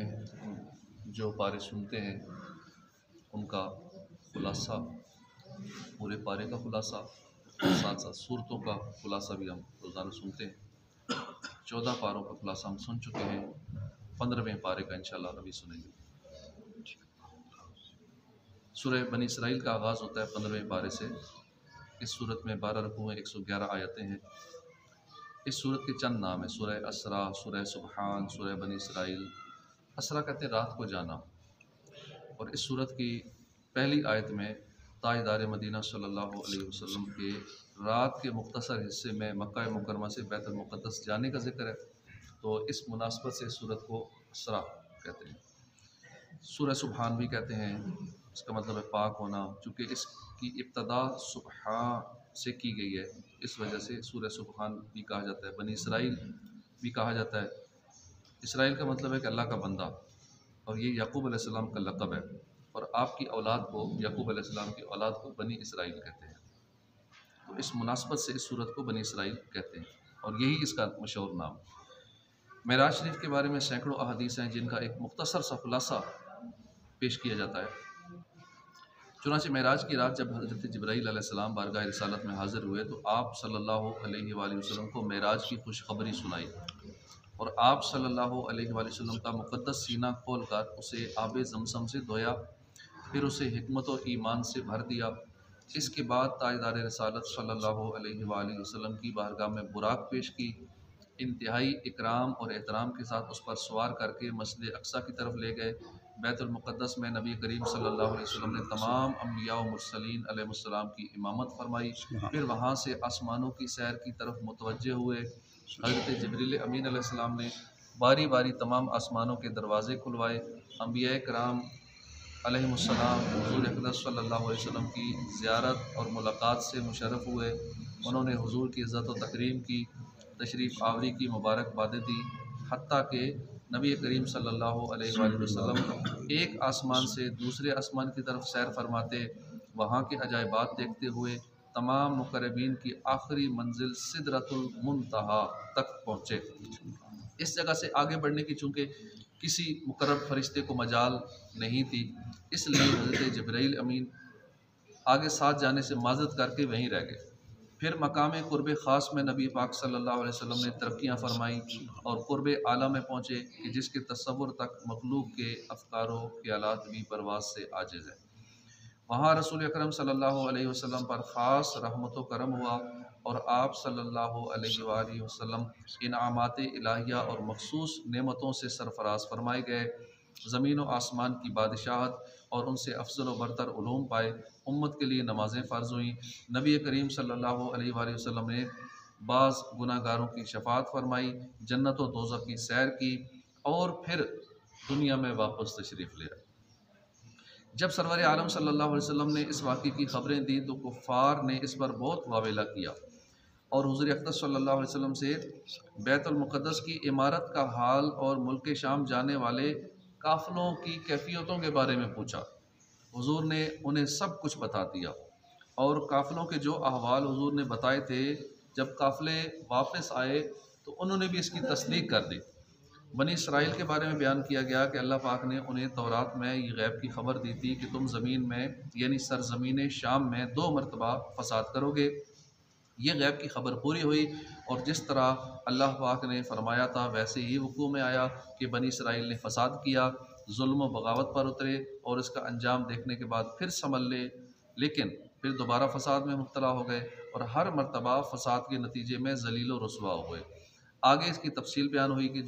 में जो पारे सुनते हैं उनका खुलासा, पूरे पारे का खुलासा, साथ साथ सूरतों का खुलासा भी हम रोज़ाना सुनते हैं। 14 पारों का खुलासा हम सुन चुके हैं, 15वें पारे का इंशाअल्लाह अभी सुनेंगे। सूरह बनी इसराइल का आगाज़ होता है 15वें पारे से। इस सूरत में 12 रकूँ हैं, 111 आयतें हैं। इस सूरत के चंद नाम हैं: सूरह असरा, सूरह सुबहान, सूरह बनी इसराइल। असरा कहते हैं रात को जाना। और इस सूरत की पहली आयत में ताजदार मदीना सल्लल्लाहु अलैहि वसल्लम के रात के मुख्तसर हिस्से में मक्का मुकरमा से बैतुल मुक़द्दस जाने का ज़िक्र है, तो इस मुनासबत से सूरत को असरा कहते हैं। सूरह सुबहान भी कहते हैं, इसका मतलब है पाक होना, चूँकि इसकी इब्तदा सुबह से की गई है, इस वजह से सूरह सुबहान भी कहा जाता है। बनी इसराइल भी कहा जाता है। इसराइल का मतलब है कि अल्लाह का बंदा, और ये याकूब अलैहिस्सलाम का लक़ब है, और आपकी औलाद को, याकूब अलैहिस्सलाम की औलाद को बनी इसराइल कहते हैं। तो इस मुनासबत से इस सूरत को बनी इसराइल कहते हैं, और यही इसका मशहूर नाम। मेराज शरीफ के बारे में सैकड़ों अहादीस हैं जिनका एक मुख्तसर सा खुलासा पेश किया जाता है। चुनांचे मेराज की रात जब हज़रत जिब्राईल अलैहिस्सलाम बारगाह रिसालत में हाज़िर हुए तो आप सल्लल्लाहु अलैहि वसल्लम को मेराज की खुशखबरी सुनाई, और आप सल्लल्लाहु अलैहि वसल्लम का मुक़द्दस सीना खोल कर उसे आब ज़मज़म से धोया, फिर उसे हिकमत और ईमान से भर दिया। इसके बाद ताजदार रिसालत सल्लल्लाहु अलैहि वसल्लम की बारगाह में बुराक पेश की, इंतहाई इकराम और एहतराम के साथ उस पर सवार करके मस्जिद अक्सा की तरफ ले गए। बैतुल मुक़द्दस में नबी करीम सल्लल्लाहु अलैहि वसल्लम ने तमाम अम्बिया व मुरसलीन अलैहिस्सलाम की इमामत फरमाई। फिर वहाँ से आसमानों की सैर की तरफ मुतवज्जे हुए। हज़रत जिब्रील अमीन अलैहिस्सलाम ने बारी बारी तमाम आसमानों के दरवाज़े खुलवाए। अम्बिया कराम अलैहिमुस्सलाम हुज़ूर अक़दस सल्लल्लाहु अलैहि वसल्लम की ज़ियारत और मुलाकात से मुशर्रफ़ हुए। उन्होंने हुज़ूर की इज़्ज़त व तकरीम की, तशरीफ़ आवरी की मुबारकबादें दी, हत्ता कि नबी करीम सल्लल्लाहु अलैहि वसल्लम एक आसमान से दूसरे आसमान की तरफ सैर फरमाते, वहाँ के अजायबात देखते हुए तमाम मुक़र्रबीन की आखिरी मंजिल सिदरतुल मुंतहा तक पहुँचे। इस जगह से आगे बढ़ने की चूँकि किसी मुकर्रब फरिश्ते को मजाल नहीं थी, इसलिए हज़रत जिब्राईल अमीन आगे साथ जाने से माज़रत करके वहीं रह गए। फिर मकाम क़ुर्ब ख़ास में नबी पाक सल्लल्लाहु अलैहि वसल्लम ने तरक्कियाँ फरमाई और क़ुर्ब आला में पहुँचे कि जिसके तसव्वुर तक मखलूक के अफ़कारो ख़यालात भी परवाज़ से आजिज़ है। वहाँ रसूल अकरम सल्लल्लाहु अलैहि वसल्लम पर ख़ास रहमत व करम हुआ और आप सल्लल्लाहु अलैहि वसल्लम इनामात इलाहिया और मखसूस नेमतों से सरफराज फरमाए गए। ज़मीन व आसमान की बादशाहत और उनसे अफजल व बरतर उलूम पाए। उम्मत के लिए नमाज़ें फ़र्ज़ हुईं। नबी करीम सल्लल्लाहु अलैहि वसल्लम ने बाज़ गुनाहगारों की शफ़ाअत फरमाई, जन्नत व दोज़ख की सैर की और फिर दुनिया में वापस तशरीफ़ ले आए। जब सरवर आलम सल्लल्लाहु अलैहि वसल्लम ने इस वाक़े की ख़बरें दी तो कुफ़ार ने इस पर बहुत वावेला किया और हुज़ूर अक़दस सल्लल्लाहु अलैहि वसल्लम से बैतुल मुक़द्दस की इमारत का हाल और मुल्क शाम जाने वाले काफ़िलों की कैफ़ियतों के बारे में पूछा। हुज़ूर ने उन्हें सब कुछ बता दिया और काफ़िलों के जो अहवाल हुज़ूर ने बताए थे, जब काफ़िले वापस आए तो उन्होंने भी इसकी तस्दीक कर दी। बनी इसराइल के बारे में बयान किया गया कि अल्लाह पाक ने उन्हें तौरात में ये गैब की ख़बर दी थी कि तुम ज़मीन में यानी सरज़मीन शाम में 2 मरतबा फ़साद करोगे। ये गैब की ख़बर पूरी हुई और जिस तरह अल्लाह पाक ने फरमाया था वैसे ही वक़ू में आया कि बनी इसराइल ने फ़साद किया, जुल्म व बगावत पर उतरे और इसका अंजाम देखने के बाद फिर संभल ले, लेकिन फिर दोबारा फ़साद में मुब्तला हो गए और हर मरतबा फ़साद के नतीजे में ज़लील व रुसवा हुए। आगे इसकी तफसील बयान हुई कि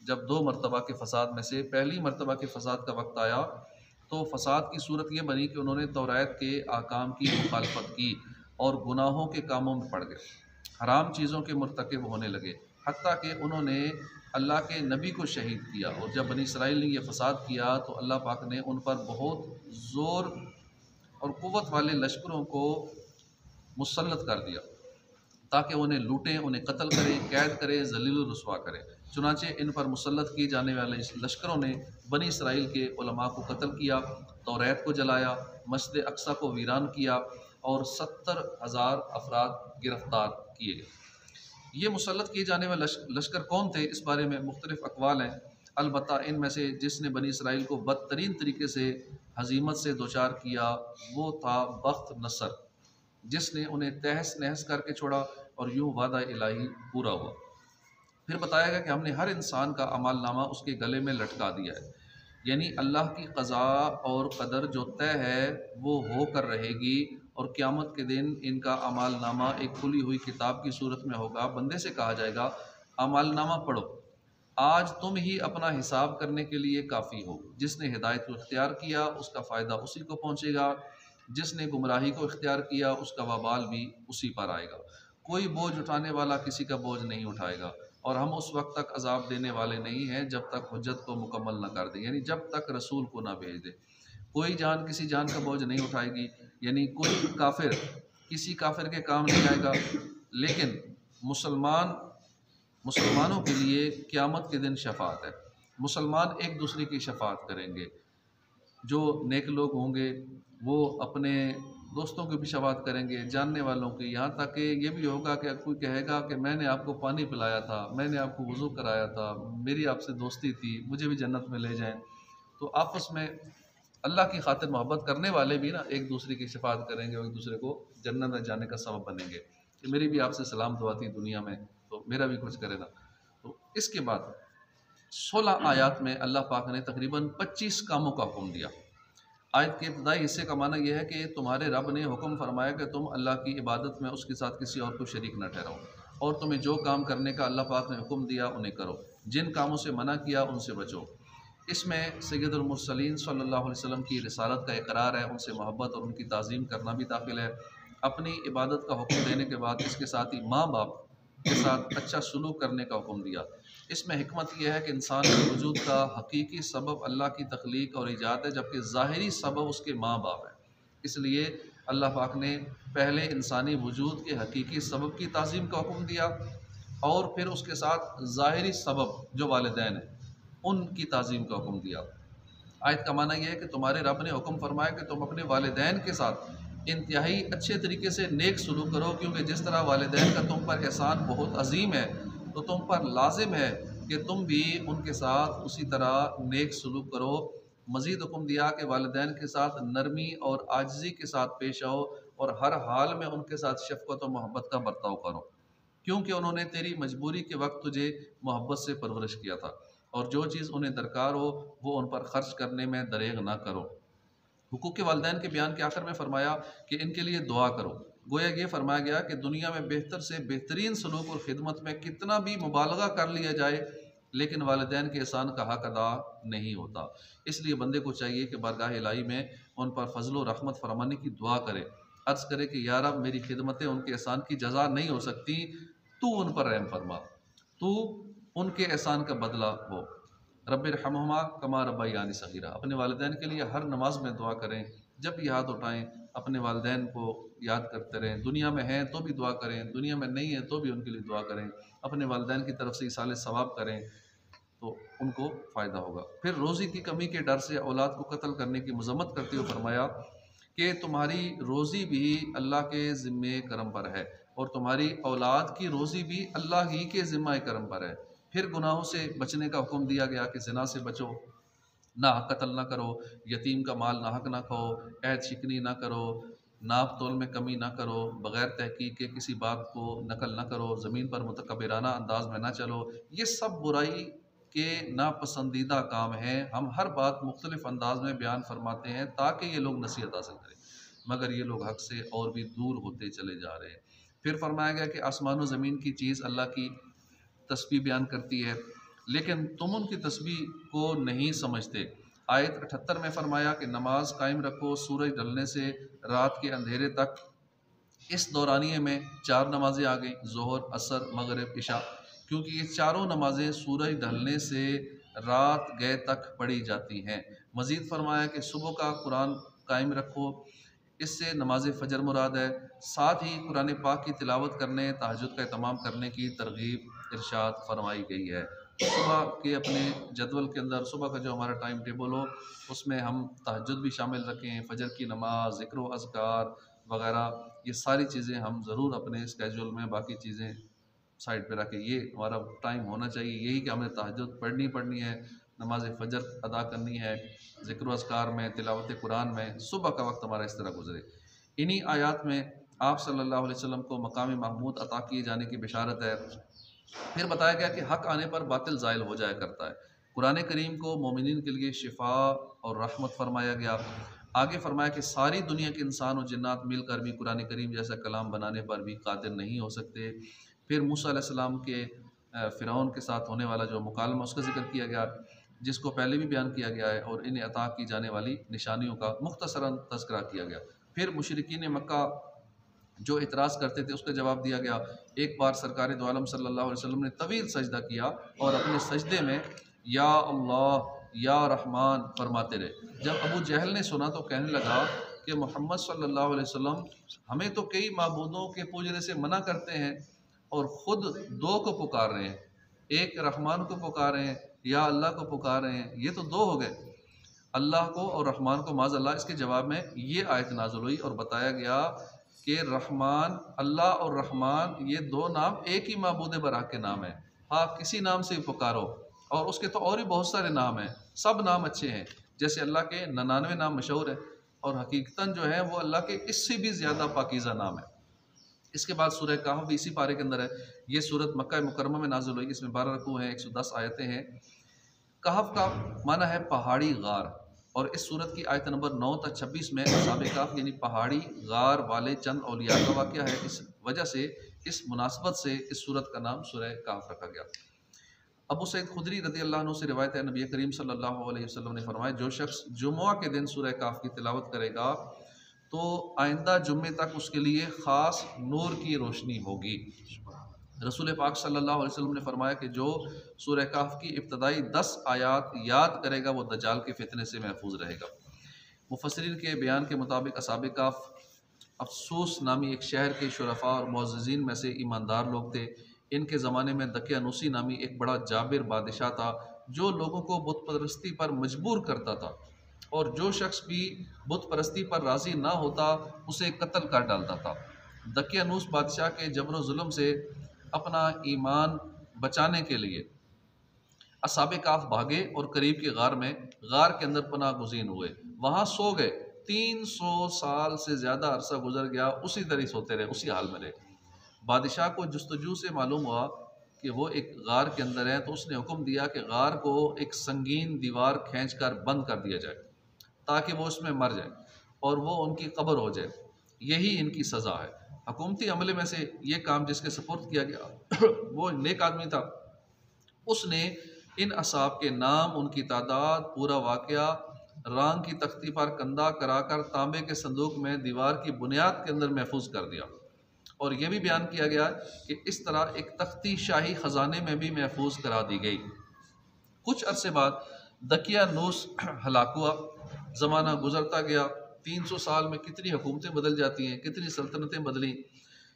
जब 2 मरतबा के फ़साद में से पहली मरतबा के फ़साद का वक्त आया तो फ़साद की सूरत ये बनी कि उन्होंने तौरात के आकाम की मुखालफत की और गुनाहों के कामों में पड़ गए, हराम चीज़ों के मुर्तकिब होने लगे, हत्ता कि उन्होंने अल्लाह के नबी को शहीद किया। और जब बनी इसराइल ने यह फ़साद किया तो अल्लाह पाक ने उन पर बहुत ज़ोर और क़ुव्वत वाले लश्करों को मुसल्लत कर दिया ताकि उन्हें लूटें, उन्हें कत्ल करें, कैद करें, ज़लील रुसवा करें। चुनांचे इन पर मुसल्लत किए जाने वाले इस लश्करों ने बनी इसराइल के उलमा को कत्ल किया, तौरात को जलाया, मस्जिद अक्सा को वीरान किया और 70,000 अफराद गिरफ़्तार किए गए। ये मुसल्लत किए जाने वाले लश्कर कौन थे, इस बारे में मुख्तलिफ़ अक़वाल हैं। अलबत्ता इनमें से जिसने बनी इसराइल को बदतरीन तरीके से हजीमत से दोचार किया वो था बख्त नसर, जिसने उन्हें तहस नहस करके छोड़ा और यूं वादा इलाही पूरा हुआ। फिर बताया गया कि हमने हर इंसान का अमाल नामा उसके गले में लटका दिया है, यानी अल्लाह की क़ज़ा और क़दर जो तय है वो हो कर रहेगी, और क़यामत के दिन इनका अमाल नामा एक खुली हुई किताब की सूरत में होगा। बंदे से कहा जाएगा अमाल नामा पढ़ो, आज तुम ही अपना हिसाब करने के लिए काफ़ी हो। जिसने हिदायत को इख्तियार किया उसका फ़ायदा उसी को पहुँचेगा, जिसने गुमराही को इख्तियार किया उसका वबाल भी उसी पर आएगा। कोई बोझ उठाने वाला किसी का बोझ नहीं उठाएगा, और हम उस वक्त तक अजाब देने वाले नहीं हैं जब तक हुज्जत को मुकम्मल न कर दें, यानी जब तक रसूल को ना भेज दे। कोई जान किसी जान का बोझ नहीं उठाएगी, यानी कोई काफिर किसी काफिर के काम नहीं आएगा। लेकिन मुसलमानों के लिए क़यामत के दिन शफात है। मुसलमान एक दूसरे की शफात करेंगे। जो नेक लोग होंगे वो अपने दोस्तों की भी शफात करेंगे, जानने वालों की, यहाँ तक कि ये भी होगा कि कोई कहेगा कि मैंने आपको पानी पिलाया था, मैंने आपको वज़ू कराया था, मेरी आपसे दोस्ती थी, मुझे भी जन्नत में ले जाएं। तो आपस में अल्लाह की खातिर मोहब्बत करने वाले भी ना एक दूसरे की शफात करेंगे और एक दूसरे को जन्नत में जाने का सबब बनेंगे कि मेरी भी आपसे सलाम दुआ थी दुनिया में, तो मेरा भी कुछ करे ना। तो इसके बाद 16 आयत में अल्लाह पाक ने तकरीबन 25 कामों का हुक्म दिया। आयत के इब्तदाई हिस्से का माना यह है कि तुम्हारे रब ने हुक्म फरमाया कि तुम अल्लाह की इबादत में उसके साथ किसी और को शरीक न ठहराओ, और तुम्हें जो काम करने का अल्लाह पाक ने हुक्म दिया उन्हें करो, जिन कामों से मना किया उनसे बचो। इसमें सैयदुल मुरसलीन सल्लल्लाहु अलैहि वसल्लम की रिसालत का इकरार है, उनसे मोहब्बत और उनकी ताज़ीम करना भी दाखिल है। अपनी इबादत का हुक्म देने के बाद इसके साथ ही माँ बाप के साथ अच्छा सलूक करने का हुक्म दिया। इसमें हिकमत यह है कि इंसान के वजूद का हकीकी सबब अल्लाह की तख्लीक और ईजाद है, जबकि ज़ाहिरी सबब उसके माँ बाप है। इसलिए अल्लाह पाक ने पहले इंसानी वजूद के हकीकी सबब की ताज़ीम का हुक्म दिया, और फिर उसके साथ ज़ाहिरी सबब जो वालिदैन हैं उनकी ताज़ीम का हुक्म दिया। आयत का माना यह है कि तुम्हारे रब ने हुक्म फरमाया कि तुम अपने वालिदैन के साथ इंतहाई अच्छे तरीके से नेक सलूक करो, क्योंकि जिस तरह वालिदैन का तुम पर एहसान बहुत अजीम है, तो तुम पर लाजिम है कि तुम भी उनके साथ उसी तरह नेक सलूक करो। मज़ीद हुक्म दिया कि वालिदैन के साथ नरमी और आजिज़ी के साथ पेश आओ, और हर हाल में उनके साथ शफ़क़त और मोहब्बत का बर्ताव करो, क्योंकि उन्होंने तेरी मजबूरी के वक्त तुझे मोहब्बत से परवरिश किया था, और जो चीज़ उन्हें दरकार हो वो उन पर खर्च करने में दरेग ना करो। हुकूक के वालिदैन के बयान के आखिर में फरमाया कि इनके लिए दुआ करो। गोया ये फरमाया गया कि दुनिया में बेहतर से बेहतरीन सलूक और खिदमत में कितना भी मुबालगा कर लिया जाए, लेकिन वालिदैन के एहसान का हक अदा नहीं होता। इसलिए बंदे को चाहिए कि बारगाह इलाही में उन पर फजल व रहमत फरमाने की दुआ करे, अर्ज़ करे कि या रब मेरी खिदमतें उनके एहसान की जज़ा नहीं हो सकती, तू उन पर रहम फरमा, तू उनके एहसान का बदला हो। रब्बिरहमहुमा कमा रब्बयानी सगीरा। अपने वालिदैन के लिए हर नमाज में दुआ करें, जब भी हाथ उठाएं अपने वालिदैन को याद करते रहें। दुनिया में हैं तो भी दुआ करें, दुनिया में नहीं है तो भी उनके लिए दुआ करें। अपने वालिदैन की तरफ से इसाले सवाब करें तो उनको फ़ायदा होगा। फिर रोज़ी की कमी के डर से औलाद को कत्ल करने की मजम्मत करते हुए फरमाया कि तुम्हारी रोज़ी भी अल्लाह के ज़िम्मे करम पर है, और तुम्हारी औलाद की रोज़ी भी अल्लाह ही के ज़िम्मा करम पर है। फिर गुनाहों से बचने का हुक्म दिया गया कि ज़िना से बचो, नाहक कत्ल ना करो, यतीम का माल नाहक ना खाओ, अहद शिकनी ना करो, नाप तोल में कमी ना करो, बग़ैर तहकीक के किसी बात को नकल ना करो, ज़मीन पर मुतकब्बिराना अंदाज में ना चलो। ये सब बुराई के नापसंदीदा काम हैं। हम हर बात मुख्तलिफ अंदाज में बयान फरमाते हैं ताकि ये लोग नसीहत हासिल करें, मगर ये लोग हक़ से और भी दूर होते चले जा रहे हैं। फिर फरमाया गया कि आसमान व ज़मीन की चीज़ अल्लाह की तस्बीह बयान करती है, लेकिन तुम उनकी तस्बीह को नहीं समझते। आयत 78 में फरमाया कि नमाज कायम रखो सूरज ढलने से रात के अंधेरे तक। इस दौरानिए में 4 नमाजें आ गई, ज़ोहर, असर, मगरिब, इशा, क्योंकि ये चारों नमाजें सूरज ढलने से रात गए तक पढ़ी जाती हैं। मज़ीद फरमाया कि सुबह का कुरान कायम रखो, इससे नमाज फ़जर मुराद है। साथ ही कुरान पाक की तिलावत करने, तहज्जुद का एहतमाम करने की तरगीब इरशाद फरमाई गई है। सुबह के अपने जदवल के अंदर सुबह का जो हमारा टाइम टेबल हो उसमें हम तहज्जुद भी शामिल रखें, फ़जर की नमाज, ज़िक्र व अज़कार वगैरह, ये सारी चीज़ें हम ज़रूर अपने स्केजूल में, बाकी चीज़ें साइड पे रखें। ये हमारा टाइम होना चाहिए यही कि हमें तहज्जुद पढ़नी है, नमाज फ़जर अदा करनी है, ज़िक्र अज़कार में, तिलावत कुरान में, सुबह का वक्त हमारा इस तरह गुजरे। इन्हीं आयात में आप सल्लल्लाहु अलैहि वसल्लम को मकाम महमूद अता किए जाने की बिशारत है। फिर बताया गया कि हक़ आने पर बातिल ज़ाइल हो जाया करता है। कुरान करीम को मोमिनीन के लिए शिफा और रहमत फरमाया गया। आगे फरमाया कि सारी दुनिया के इंसान और जिन्नात मिलकर भी कुरान करीम जैसा कलाम बनाने पर भी कादिर नहीं हो सकते। फिर मूसा अलैहिस्सलाम के फ़िरौन के साथ होने वाला जो मुकालमा उसका ज़िक्र किया गया, जिसको पहले भी बयान किया गया है, और इन्हें अता की जाने वाली निशानियों का मुख्तसरन तज़किरा किया गया। फिर मुशरिकीन मक्का जो इतराज़ करते थे उसका जवाब दिया गया। एक बार सरकार दो आलम सल्लल्लाहु अलैहि वसल्लम ने तवील सजदा किया और अपने सजदे में या अल्लाह या रहमान फरमाते रहे। जब अबू जहल ने सुना तो कहने लगा कि मोहम्मद सल्लल्लाहु अलैहि वसल्लम हमें तो कई माबूदों के पूजने से मना करते हैं और ख़ुद दो को पुकार रहे हैं, एक रहमान को पुकार रहे हैं या अल्लाह को पुकार रहे हैं, ये तो दो हो गए, अल्लाह को और रहमान को माज़अल्लाह। इसके जवाब में ये आयत नाज़िल हुई और बताया गया कि रहमान, अल्लाह और रहमान ये दो नाम एक ही माबूद बरा के नाम है। हाँ, किसी नाम से पुकारो, और उसके तो और भी बहुत सारे नाम हैं, सब नाम अच्छे हैं। जैसे अल्लाह के 99 नाम मशहूर है और हकीकतन जो है वो अल्लाह के इससे भी ज़्यादा पाकीज़ा नाम है। इसके बाद सूरह कहफ भी इसी पारे के अंदर है। ये सूरत मक्का मुकरमा में नाज़िल हुई, इसमें 12 रकू हैं, 110 आयतें हैं। कहफ का माना है पहाड़ी गार, और इस सूरत की आयत नंबर 9 तक 26 में असहाब कहफ यानी पहाड़ी गार वाले चंद औलिया का वाक़या है। इस वजह से, इस मुनासबत से इस सूरत का नाम सूरह कहफ रखा गया। अबू सईद खुदरी रज़ी अल्लाह अन्हु से रिवायत है, नबी करीम सल्लल्लाहु अलैहि वसल्लम ने फरमाया, जो शख्स जुम्मा के दिन सूरह कहफ की तिलावत करेगा तो आइंदा जुम्मे तक उसके लिए ख़ास नूर की रोशनी होगी। रसूल पाक सल्लल्लाहु अलैहि वसल्लम ने फरमाया कि जो सूरह कहफ की इब्तदाई 10 आयात याद करेगा वो दज्जाल के फितने से महफूज रहेगा। मुफस्सिरीन के बयान के मुताबिक असहाब कहफ अफसूस नामी एक शहर के शुरफा और मुअज़्ज़िज़ीन में से ईमानदार लोग थे। इनके ज़माने में दकियानूसी नामी एक बड़ा जाबिर बादशाह था जो लोगों को बुत परस्ती पर मजबूर करता था, और जो शख्स भी बुत परस्ती पर राज़ी ना होता उसे कत्ल कर डालता था। दकियानूस बादशाह के जबर जुल्म से अपना ईमान बचाने के लिए असहाब कहफ भागे और करीब के गार के अंदर पनाह गुज़ीन हुए, वहाँ सो गए। 300 साल से ज़्यादा अरसा गुजर गया, उसी तरह सोते रहे, उसी हाल में रहे। बादशाह को जुस्तजू से मालूम हुआ कि वो एक गार के अंदर है, तो उसने हुक्म दिया कि गार को एक संगीन दीवार खींचकर बंद कर दिया जाए ताकि वो उसमें मर जाए और वो उनकी कब्र हो जाए। यही इनकी सज़ा है। हुकूमती अमले में से ये काम जिसके सपुर्द किया गया वो नेक आदमी था। उसने इन असहाब के नाम, उनकी तादाद, पूरा वाक़या रांग की तख्ती पर कंधा कराकर तांबे के संदूक में दीवार की बुनियाद के अंदर महफूज कर दिया। और यह भी बयान किया गया कि इस तरह एक तख्ती शाही ख़जाने में भी महफूज करा दी गई। कुछ अरसे बाद दकियानूस हलाक हुआ। ज़माना गुजरता गया। 300 साल में कितनी हुकूमतें बदल जाती हैं, कितनी सल्तनतें बदली,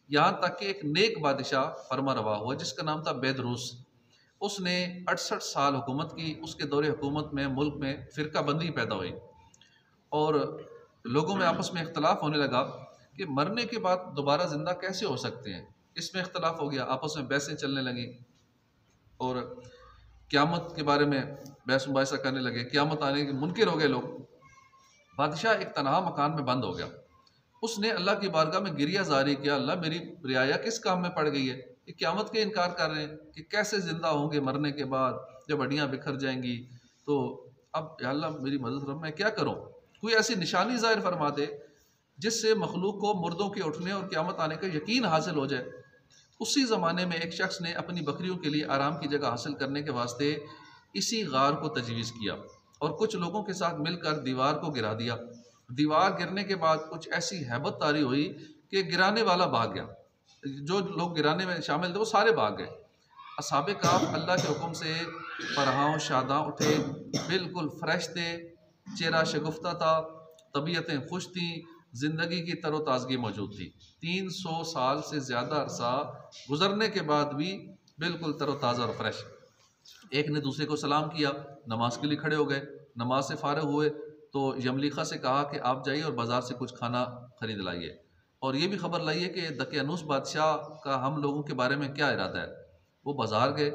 यहाँ तक कि एक नेक बादशाह फरमा रवा हुआ जिसका नाम था बैदरूस। उसने 68 साल हुकूमत की। उसके दौरे हुकूमत में मुल्क में फ़िरका बंदी पैदा हुई और लोगों में आपस में इख्तलाफ होने लगा कि मरने के बाद दोबारा ज़िंदा कैसे हो सकते हैं। इसमें इख्तलाफ हो गया, आपस में बहसें चलने लगी और क़यामत के बारे में बहस मुबाहिसा करने लगे। क़यामत आने के मुनकिर हो गए लोग। बादशाह एक तनहा मकान में बंद हो गया। उसने अल्लाह की बारगाह में गिरिया जारी किया, अल्लाह मेरी रियाया किस काम में पड़ गई है, ये क़यामत के इनकार कर रहे हैं कि कैसे ज़िंदा होंगे मरने के बाद, जब हड्डियाँ बिखर जाएंगी। तो अब या अल्लाह मेरी मदद करो, मैं क्या करूँ, कोई ऐसी निशानी ज़ाहिर फरमा दे जिससे मखलूक को मुर्दों के उठने और क़यामत आने का यकीन हासिल हो जाए। उसी ज़माने में एक शख्स ने अपनी बकरियों के लिए आराम की जगह हासिल करने के वास्ते इसी गार को तजवीज़ किया और कुछ लोगों के साथ मिलकर दीवार को गिरा दिया। दीवार गिरने के बाद कुछ ऐसी हैबत तारी हुई कि गिराने वाला भाग गया। जो लोग गिराने में शामिल थे वो सारे भाग गए। असहाबे कहफ अल्लाह के हुक्म से फरहां शादां उठे, बिल्कुल फ्रेश थे, चेहरा शगुफ्ता था, तबीयतें खुश थीं, ज़िंदगी की तरोताज़गी मौजूद थी। 300 साल से ज़्यादा अरसा गुजरने के बाद भी बिल्कुल तरोताज़ा और फ्रेश। एक ने दूसरे को सलाम किया, नमाज के लिए खड़े हो गए। नमाज से फ़ारिग हुए तो यमलीखा से कहा कि आप जाइए और बाज़ार से कुछ खाना ख़रीद लाइए और ये भी ख़बर लाइए कि दकियानूस बादशाह का हम लोगों के बारे में क्या इरादा है। वो बाज़ार गए,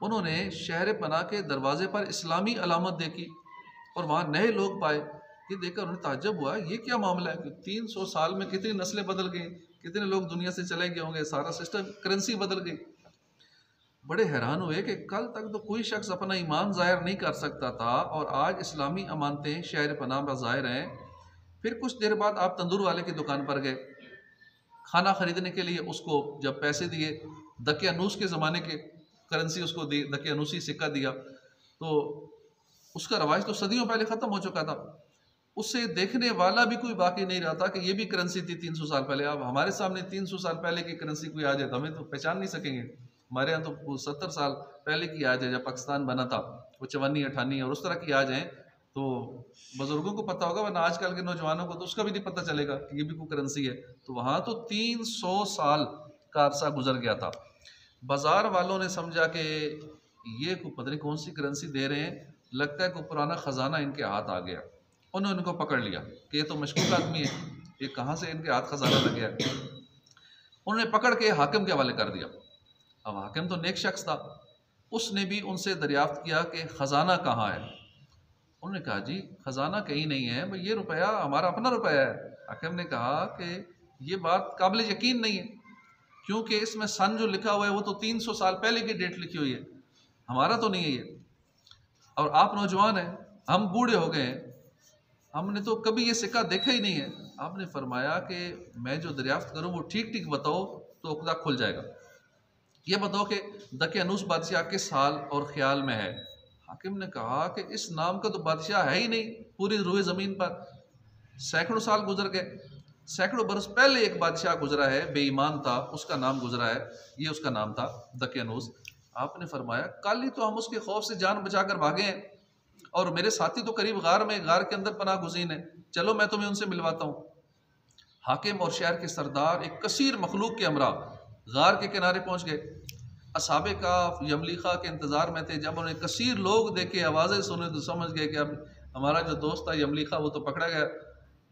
उन्होंने शहर पनाह के दरवाजे पर इस्लामी अलामत देखी और वहाँ नए लोग पाए। ये देखकर उन्हें ताज्जुब हुआ, ये क्या मामला है कि 300 साल में कितनी नस्लें बदल गई, कितने लोग दुनिया से चले गए होंगे, सारा सिस्टम करेंसी बदल गई। बड़े हैरान हुए कि कल तक तो कोई शख्स अपना ईमान ज़ाहिर नहीं कर सकता था और आज इस्लामी अमानतें शहर पनाह में ज़ाहिर हैं। फिर कुछ देर बाद आप तंदूर वाले की दुकान पर गए खाना ख़रीदने के लिए। उसको जब पैसे दिए, दकियानूस के ज़माने के करेंसी उसको दी, दकियानूसी सिक्का दिया, तो उसका रवाज तो सदियों पहले ख़त्म हो चुका था। उससे देखने वाला भी कोई बाकी नहीं रहा था कि ये भी करेंसी थी 300 साल पहले। अब हमारे सामने 300 साल पहले की करेंसी कोई आ जाए तो हमें तो पहचान नहीं सकेंगे। हमारे यहाँ तो 70 साल पहले की आ जाए, जब पाकिस्तान बना था, वो 54 58 और उस तरह की आ जाए तो बुजुर्गों को पता होगा, वरना आजकल के नौजवानों को तो उसका भी नहीं पता चलेगा कि ये भी कोई करेंसी है। तो वहाँ तो 300 साल का अरसा गुजर गया था। बाज़ार वालों ने समझा कि ये को पता नहीं कौन सी करेंसी दे रहे हैं, लगता है कोई पुराना ख़जाना इनके हाथ आ गया। उन्होंने उनको पकड़ लिया कि ये तो मशकूक आदमी है, ये कहाँ से इनके हाथ खजाना लग गया। उन्होंने पकड़ के हाकिम के हवाले कर दिया। अब हाकिम तो नेक शख्स था, उसने भी उनसे दरियाफ्त किया कि ख़जाना कहाँ है। उन्होंने कहा जी ख़जाना कहीं नहीं है, भाई ये रुपया हमारा अपना रुपया है। हाकिम ने कहा कि ये बात काबिल यकीन नहीं है, क्योंकि इसमें सन जो लिखा हुआ है वो तो 300 साल पहले की डेट लिखी हुई है, हमारा तो नहीं है ये। और आप नौजवान हैं, हम बूढ़े हो गए हैं, हमने तो कभी ये सिक्का देखा ही नहीं है। आपने फरमाया कि मैं जो दरियाफ्त करूँ वो ठीक ठीक बताओ तो उकदा खुल जाएगा। ये बताओ कि दकियानूस बादशाह किस हाल और ख्याल में है। हाकिम ने कहा कि इस नाम का तो बादशाह है ही नहीं पूरी रूए ज़मीन पर। सैकड़ों साल गुजर गए, सैकड़ों बरस पहले एक बादशाह गुजरा है, बेईमान था, उसका नाम गुजरा है, ये उसका नाम था दकियानूस। आपने फरमाया कल ही तो हम उसके खौफ से जान बचा कर भागे हैं और मेरे साथी तो करीब गार के अंदर पनाह गुज़ीन है, चलो मैं तुम्हें उनसे मिलवाता हूँ। हाकिम और शहर के सरदार एक कसीर मखलूक के हमरा गार के किनारे पहुँच गए। असहाबे काफ यमलीखा के इंतज़ार में थे। जब उन्हें कसीर लोग देखे, आवाज़ें सुने तो समझ गए कि अब हमारा जो दोस्त था यमलीखा वो तो पकड़ा गया,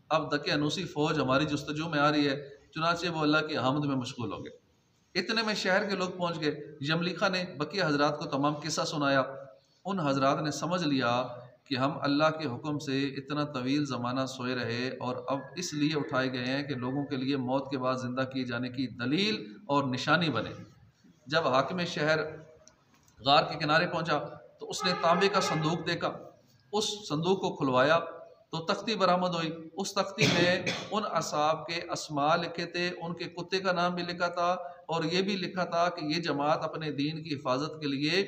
अब दकियानूसी फ़ौज हमारी जुस्तजू में आ रही है। चुनाचे वो अल्लाह की हमद में मशगूल हो गए। इतने में शहर के लोग पहुँच गए। यमलीखा ने बकिया हजरात को तमाम किस्सा सुनाया। उन हजरात ने समझ लिया कि हम अल्लाह के हुक्म से इतना तवील ज़माना सोए रहे और अब इसलिए उठाए गए हैं कि लोगों के लिए मौत के बाद ज़िंदा किए जाने की दलील और निशानी बने। जब हाकिम शहर गार के किनारे पहुंचा तो उसने तांबे का संदूक देखा। उस संदूक को खुलवाया तो तख्ती बरामद हुई। उस तख्ती में उन असाब के अस्मा लिखे थे, उनके कुत्ते का नाम भी लिखा था और ये भी लिखा था कि ये जमात अपने दीन की हिफाजत के लिए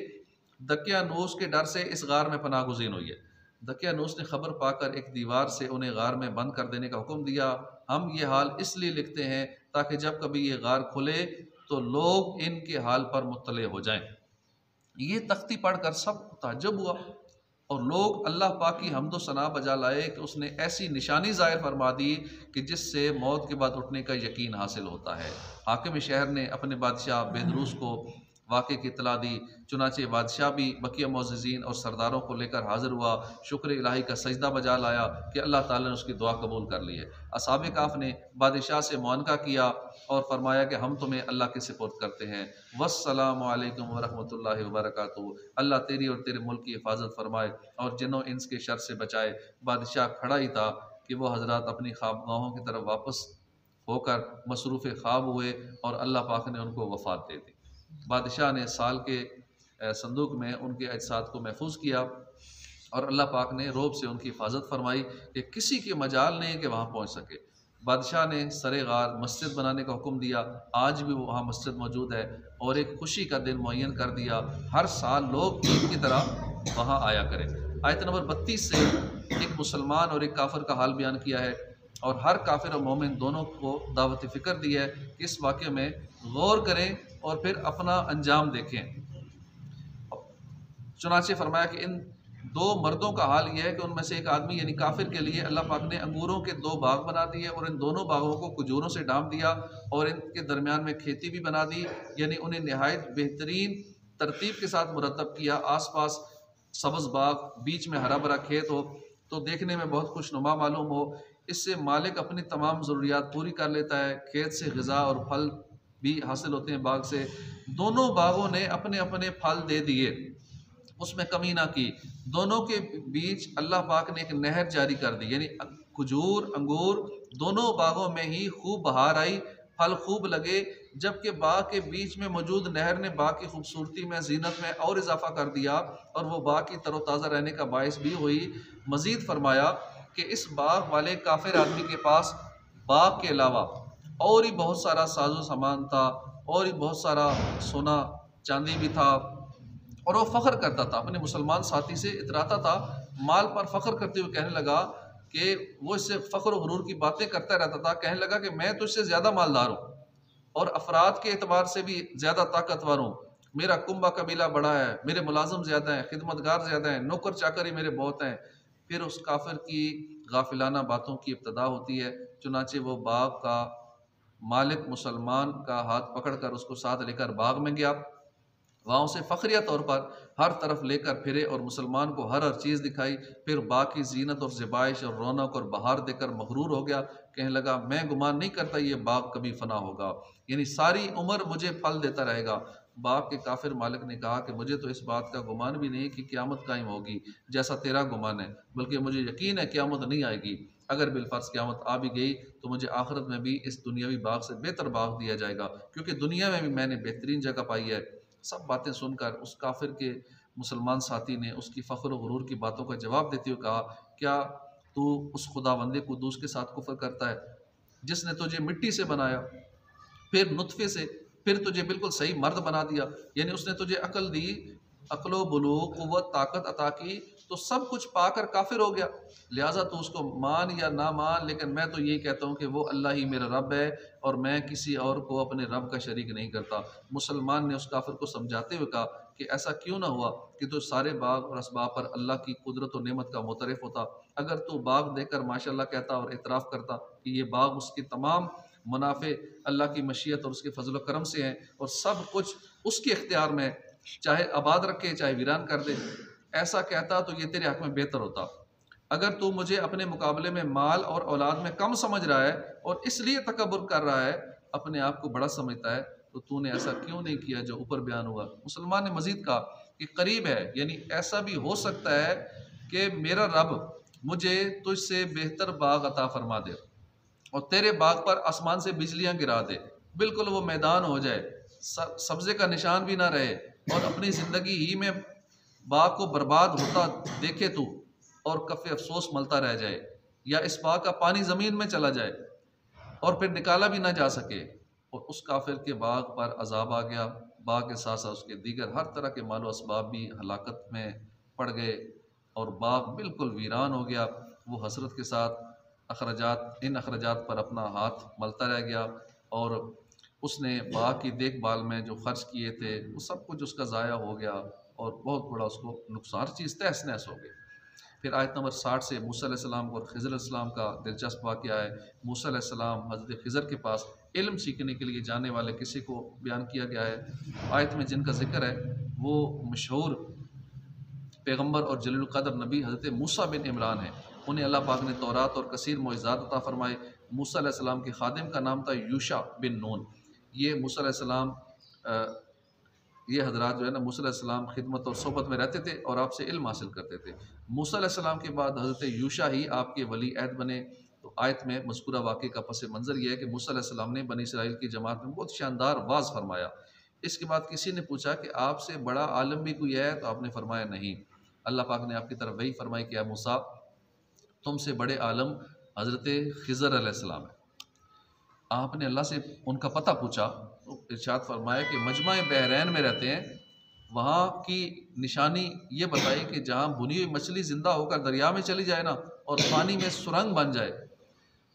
दकियानूस के डर से इस गार में पनाह गुज़ीन हुई है। दकियानूस ने खबर पाकर एक दीवार से उन्हें गार में बंद कर देने का हुक्म दिया। हम ये हाल इसलिए लिखते हैं ताकि जब कभी ये गार खुले तो लोग इनके हाल पर मुत्तले हो जाएं। ये तख्ती पढ़कर सब ताज्जुब हुआ और लोग अल्लाह पाक की हम्दो सना बजा लाए कि उसने ऐसी निशानी ज़ाहिर फरमा दी कि जिससे मौत के बाद उठने का यकीन हासिल होता है। हाकिम शहर ने अपने बादशाह बेदरूस को वाक़े की इत्तला दी। चुनाचे बादशाह भी बकिया मोअज़्ज़िज़ीन और सरदारों को लेकर हाजिर हुआ। शुक्र इलाही का सजदा बजा लाया कि अल्लाह ताला ने उसकी दुआ कबूल कर ली है। असहाबे काफ़ ने बादशाह से मुआनका किया और फरमाया कि हम तुम्हें अल्लाह के सिपुर्द करते हैं। वस्सलामु अलैकुम वरहमतुल्लाहि वबरकातुहू। अल्लाह तेरी और तेरे मुल्क की हिफाजत फरमाए और जिन्हों इंस के शर से बचाए। बादशाह खड़ा ही था कि वो हजरात अपनी ख्वाबगाहों की तरफ वापस होकर मसरूफ़ ख्वाब हुए और अल्लाह पाक ने उनको वफ़ात दे दी। बादशाह ने साल के संदूक में उनके अजसाद को महफूज किया और अल्लाह पाक ने रोब से उनकी हिफाजत फरमाई कि किसी के मजाल नहीं कि वहाँ पहुँच सके। बादशाह ने सरे गार मस्जिद बनाने का हुक्म दिया। आज भी वहाँ मस्जिद मौजूद है और एक खुशी का दिन मुअय्यन कर दिया, हर साल लोग ईद की तरह वहाँ आया करें। आयत नंबर 32 से एक मुसलमान और एक काफिर का हाल बयान किया है और हर काफिर और मोमिन दोनों को दावत फ़िक्र दी है कि इस वाक़े में गौर करें और फिर अपना अंजाम देखें। चुनाचे फरमाया कि इन दो मर्दों का हाल यह है कि उनमें से एक आदमी यानी काफिर के लिए अल्लाह पाक ने अंगूरों के 2 बाग बना दिए और इन दोनों बागों को खजूरों से ढांप दिया और इनके दरमियान में खेती भी बना दी, यानी उन्हें नहायत बेहतरीन तरतीब के साथ मुरतब किया। आसपास सब्ज़ बाग, बीच में हरा भरा खेत हो तो देखने में बहुत खुशनुमा मालूम हो। इससे मालिक अपनी तमाम ज़रूरियात पूरी कर लेता है। खेत से ग़िज़ा और फल भी हासिल होते हैं बाग से। दोनों बागों ने अपने अपने फल दे दिए, उसमें कमी ना की। दोनों के बीच अल्लाह पाक ने एक नहर जारी कर दी, यानी खजूर अंगूर दोनों बागों में ही खूब बहार आई, फल खूब लगे। जबकि बाग के बीच में मौजूद नहर ने बाग की खूबसूरती में, जीनत में और इजाफा कर दिया, और वो बाग की तरोताज़ा रहने का बायस भी हुई। मज़ीद फरमाया कि इस बाग वाले काफिर आदमी के पास बाग के अलावा और ही बहुत सारा साजो सामान था, और ही बहुत सारा सोना चांदी भी था, और वो फ़ख्र करता था, अपने मुसलमान साथी से इतराता था, माल पर फ़ख्र करते हुए कहने लगा कि वो इससे फ़ख्र गुरूर की बातें करता रहता था। कहने लगा कि मैं तो इससे ज़्यादा मालदार हूँ और अफराद के एतबार से भी ज़्यादा ताकतवर हूँ। मेरा कुंबा कबीला बड़ा है, मेरे मुलाजिम ज़्यादा हैं, खिदमतगार ज़्यादा हैं, नौकर चाकर ही मेरे बहुत हैं। फिर उस काफिर की गाफिलाना बातों की इब्तदा होती है। चुनाचे वो बाग का मालिक मुसलमान का हाथ पकड़कर उसको साथ लेकर बाग में गया, वहाँ उसे फ़ख्रिया तौर पर हर तरफ लेकर फिरे और मुसलमान को हर चीज़ दिखाई। फिर बाग की जीनत और ज़िबाइश और रौनक और बहार देकर मगरूर हो गया। कहने लगा, मैं गुमान नहीं करता ये बाग कभी फना होगा, यानी सारी उम्र मुझे फल देता रहेगा। बाग के काफिर मालिक ने कहा कि मुझे तो इस बात का गुमान भी नहीं कि क़यामत कायम होगी जैसा तेरा गुमान है, बल्कि मुझे यकीन है क़यामत नहीं आएगी। अगर बिलफर्ज क़यामत आ भी गई तो मुझे आखिरत में भी इस दुनियावी बाग से बेहतर बाग दिया जाएगा, क्योंकि दुनिया में भी मैंने बेहतरीन जगह पाई है। सब बातें सुनकर उस काफिर के मुसलमान साथी ने उसकी फ़ख्र गुरूर की बातों का जवाब देते हुए कहा, क्या तू उस खुदावंदे कुद्दूस के साथ कुफ्र करता है जिसने तुझे मिट्टी से बनाया, फिर नुतफ़े से, फिर तुझे बिल्कुल सही मर्द बना दिया, यानी उसने तुझे अकल दी, अक्लो बुलूग क़ुव्वत ताकत अता की, तो सब कुछ पाकर काफिर हो गया। लिहाजा तू उसको मान या ना मान, लेकिन मैं तो यही कहता हूँ कि वो अल्लाह ही मेरा रब है और मैं किसी और को अपने रब का शरीक नहीं करता। मुसलमान ने उस काफिर को समझाते हुए कहा कि ऐसा क्यों ना हुआ कि तो सारे बाग और असबाब पर अल्लाह की कुदरत और नेमत का मुतरफ होता। अगर तू बाग देखकर माशाल्लाह कहता और इतराफ़ करता कि ये बाग उसके तमाम मुनाफे अल्लाह की मशीयत और उसके फजल करम से हैं और सब कुछ उसके इख्तियार में, चाहे आबाद रखे चाहे वीरान कर दे, ऐसा कहता तो ये तेरे हक में बेहतर होता। अगर तू मुझे अपने मुकाबले में माल और औलाद में कम समझ रहा है और इसलिए तकब्बुर कर रहा है, अपने आप को बड़ा समझता है, तो तूने ऐसा क्यों नहीं किया जो ऊपर बयान हुआ। मुसलमान ने मजीद कहा कि करीब है, यानी ऐसा भी हो सकता है कि मेरा रब मुझे तुझसे बेहतर बाग अता फरमा दे और तेरे बाग पर आसमान से बिजलियां गिरा दे, बिल्कुल वो मैदान हो जाए, सब्जे का निशान भी ना रहे, और अपनी ज़िंदगी ही में बाग को बर्बाद होता देखे तू और कफ़े अफसोस मलता रह जाए, या इस बाग का पानी ज़मीन में चला जाए और फिर निकाला भी ना जा सके। और उस काफिर के बाग पर अजाब आ गया। बाग के साथ साथ उसके दीगर हर तरह के मालो असबाब भी हलाकत में पड़ गए और बाग बिल्कुल वीरान हो गया। वो हसरत के साथ इन अखराजात पर अपना हाथ मलता रह गया और उसने बाग की देखभाल में जो खर्च किए थे वो सब कुछ उसका ज़ाया हो गया और बहुत बड़ा उसको नुकसान, चीज़ तहस नहस हो गई। फिर आयत नंबर 60 से मूसा अलैहिस्सलाम और खिज़र अलैहिस्सलाम का दिलचस्प वाक़या है। मूसा अलैहिस्सलाम हज़रत खिज़र के पास इल्म सीखने के लिए जाने वाले किसी को बयान किया गया है। आयत में जिनका जिक्र है वो मशहूर पैगम्बर और जलील क़द्र नबी हज़रत मूसा बिन इमरान है। उन्हें अल्लाह पाक ने तौरात और कसीर मोइज़ात अता फ़रमाए। मूसा अलैहिस्सलाम के खादिम का नाम था यूशा बिन नून। ये मूसा अलैहिस्सलाम ये हजरात जो है ना, मूसा अलैहिस्सलाम खिदमत और सोबत में रहते थे और आपसे इल्म हासिल करते थे। मूसा अलैहिस्सलाम के बाद हज़रत यूशा ही आपके वली अहद बने। तो आयत में मज़कूरा वाक़े का पस मंज़र यह है कि मूसा अलैहिस्सलाम ने बनी इसराइल की जमात में बहुत शानदार वाज़ फरमाया। इसके बाद किसी ने पूछा कि आपसे बड़ा आलम भी कोई है, तो आपने फरमाया नहीं। अल्लाह पाक ने आपकी तरफ वही फरमाई कि मूसा, तुमसे बड़े आलम हज़रत खिज़र अलैहिस्सलाम है। आपने अल्लाह से उनका पता पूछा तो इरशाद फरमाया कि मजमा बहरैन में रहते हैं, वहाँ की निशानी ये बताई कि जहाँ भुनी हुई मछली ज़िंदा होकर दरिया में चली जाए ना और पानी में सुरंग बन जाए,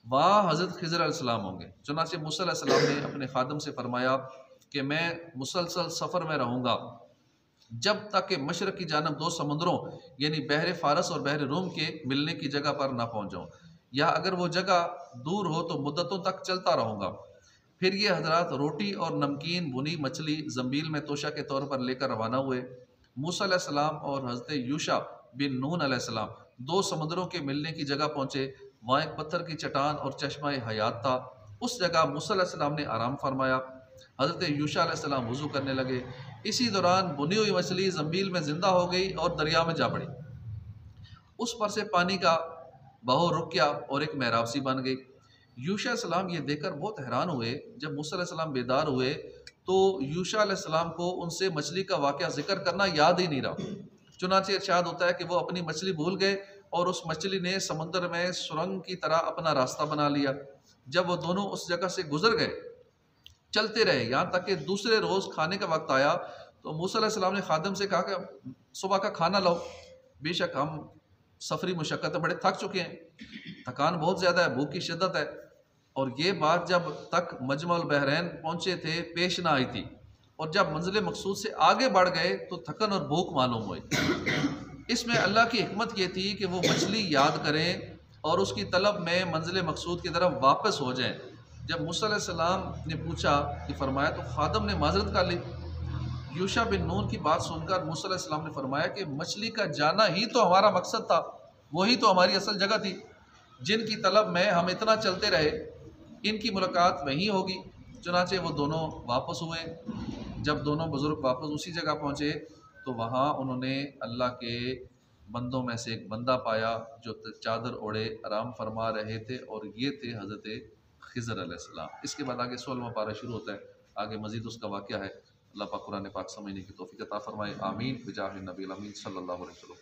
वहाँ हज़रत खिज़र अलैहिस्सलाम होंगे। चुनांचे मूसा अलैहिस्सलाम ने अपने खादम से फरमाया कि मैं मुसलसल सफ़र में रहूँगा जब तक कि मशरक़ की जानब दो समुंदरों यानी बहर फ़ारस और बहर रूम के मिलने की जगह पर ना पहुँच जाऊँ, या अगर वो जगह दूर हो तो मुद्दतों तक चलता रहूँगा। फिर ये हजरात रोटी और नमकीन भुनी मछली जंबील में तोशा के तौर पर लेकर रवाना हुए। मूसा अलैहिस्सलाम और हज़रत यूशा बिन नून अलैहिस्सलाम दो समुद्रों के मिलने की जगह पहुँचे। वहाँ एक पत्थर की चट्टान और चश्मा हयात था। उस जगह मूसा अलैहिस्सलाम ने आराम फरमाया। हज़रत यूशा अलैहिस्सलाम वज़ू करने लगे। इसी दौरान बुनी हुई मछली ज़मील में ज़िंदा हो गई और दरिया में जा पड़ी। उस पर से पानी का बहाव रुक गया और एक मेहराब सी बन गई। यूशा अलैहिस्सलाम ये देखकर बहुत हैरान हुए। जब मूसा अलैहिस्सलाम बेदार हुए तो यूशा अलैहिस्सलाम को उनसे मछली का वाक़या ज़िक्र करना याद ही नहीं रहा। चुनांचे इरशाद होता है कि वो अपनी मछली भूल गए और उस मछली ने समुद्र में सुरंग की तरह अपना रास्ता बना लिया। जब वो दोनों उस जगह से गुजर गए, चलते रहे, यहाँ तक कि दूसरे रोज़ खाने का वक्त आया तो मूसा अलैहिस्सलाम ने खादिम से कहा कि सुबह का खाना लाओ। बेशक हम सफरी मुशक्क़त बड़े थक चुके हैं, थकान बहुत ज़्यादा है, भूख की शिद्दत है। और ये बात जब तक मजमल बहरैन पहुँचे थे पेश ना आई थी, और जब मंजिल मकसूद से आगे बढ़ गए तो थकन और भूख मालूम हुई। इसमें अल्लाह की हिकमत ये थी कि वो मछली याद करें और उसकी तलब में मंजिल मकसूद की तरफ वापस हो जाएं। जब मूसा अलैहिस्सलाम ने पूछा कि फरमाया तो खादम ने माजरत कर ली। यूशा बिन नून की बात सुनकर मूसा अलैहिस्सलाम ने फरमाया कि मछली का जाना ही तो हमारा मकसद था, वही तो हमारी असल जगह थी जिनकी तलब में हम इतना चलते रहे। इनकी मुलाकात वहीं होगी। चुनाचे वो दोनों वापस हुए। जब दोनों बुज़ुर्ग वापस उसी जगह पहुँचे तो वहाँ उन्होंने अल्लाह के बंदों में से एक बंदा पाया जो चादर ओढ़े आराम फरमा रहे थे, और ये थे हज़रत खिज़र अलैहिस्सलाम। इसके बाद आगे 16वां पारा शुरू होता है। आगे मज़ीद उसका वाक़या है। अल्लाह पाक कुरान पाक समझने की तौफ़ीक़ अता फ़रमाए। आमीन बिजाह नबी अमीन सल्लल्लाहु अलैहि वसल्लम।